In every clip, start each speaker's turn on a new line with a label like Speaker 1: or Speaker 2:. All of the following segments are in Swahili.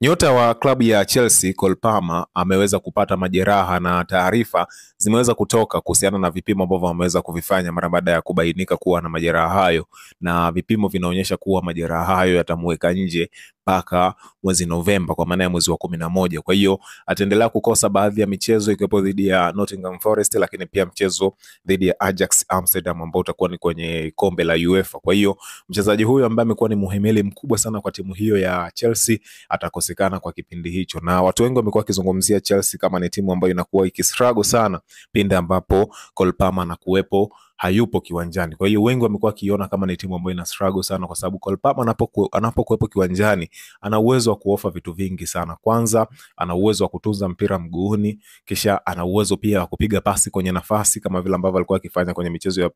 Speaker 1: Nyota wa klabu ya Chelsea Cole Palmer ameweza kupata majeraha na taarifa zimeweza kutoka kuhusiana na vipimo ambavyo ameweza kuvifanya mara baada ya kubainika kuwa na majeraha hayo, na vipimo vinaonyesha kuwa majeraha hayo yatamweka nje mpaka mwezi Novemba, kwa maana ya mwezi wa 11. Kwa hiyo ataendelea kukosa baadhi ya michezo ikiwepo dhidi ya Nottingham Forest, lakini pia mchezo dhidi ya Ajax Amsterdam ambao utakuwa ni kwenye kombe la UEFA. Kwa hiyo mchezaji huyu ambaye amekuwa ni muhimili mkubwa sana kwa timu hiyo ya Chelsea atakosekana kwa kipindi hicho, na watu wengi wamekuwa wakizungumzia Chelsea kama ni timu ambayo inakuwa ikistruggle sana pindi ambapo Cole Palmer anakuwepo hayupo kiwanjani. Kwa hiyo wengi wamekuwa kiona kama ni timu ambayo ina struggle sana, kwa sababu Cole Palmer anapokuwepo kiwanjani ana uwezo wa kuofa vitu vingi sana. Kwanza ana uwezo wa kutunza mpira mguuni, kisha ana uwezo pia wa kupiga pasi kwenye nafasi kama vile ambavyo alikuwa akifanya kwenye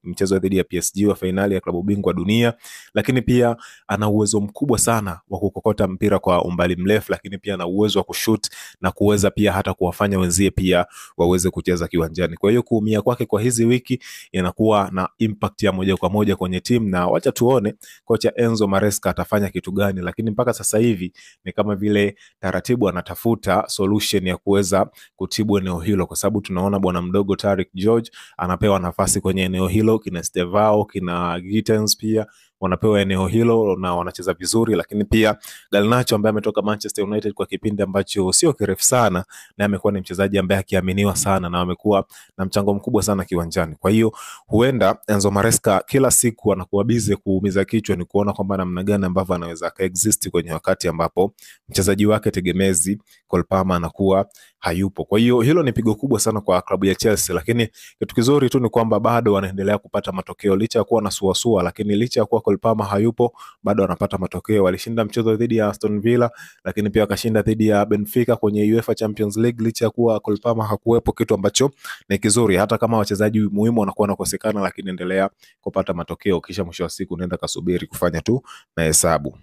Speaker 1: michezo dhidi ya PSG wa finali ya klabu bingwa dunia, lakini pia ana uwezo mkubwa sana wa kukokota mpira kwa umbali mrefu, lakini pia ana uwezo wa kushoot na kuweza pia hata kuwafanya wenzie pia waweze kucheza kiwanjani. Kwa hiyo kuumia kwake kwa hizi wiki inakuwa na impact ya moja kwa moja kwenye timu, na wacha tuone kocha Enzo Maresca atafanya kitu gani, lakini mpaka sasa hivi ni kama vile taratibu anatafuta solution ya kuweza kutibu eneo hilo, kwa sababu tunaona bwana mdogo Tariq George anapewa nafasi kwenye eneo hilo, kina Stevao, kina Gittens pia wanapewa eneo hilo na wanacheza vizuri, lakini pia Garnacho ambaye ametoka Manchester United kwa kipindi ambacho sio kirefu sana, na amekuwa ni mchezaji ambaye akiaminiwa sana na amekuwa na mchango mkubwa sana kiwanjani. Kwa hiyo huenda Enzo Maresca kila siku anakuwa busy kuumiza kichwa ni kuona kwamba namna gani ambavyo anaweza kaexist kwenye wakati ambapo mchezaji wake tegemezi Cole Palmer anakuwa hayupo. Kwa hiyo hilo ni pigo kubwa sana kwa klabu ya Chelsea, lakini kitu kizuri tu ni kwamba bado wanaendelea kupata matokeo licha ya kuwa na suasua, lakini licha ya kuwa Cole Palmer hayupo bado wanapata matokeo. Walishinda mchezo dhidi ya Aston Villa, lakini pia wakashinda dhidi ya Benfica kwenye UEFA Champions League licha ya kuwa Cole Palmer hakuwepo, kitu ambacho ni kizuri. Hata kama wachezaji muhimu wanakuwa wanakosekana, lakini endelea kupata matokeo, kisha mwisho wa siku unaenda kasubiri kufanya tu na hesabu.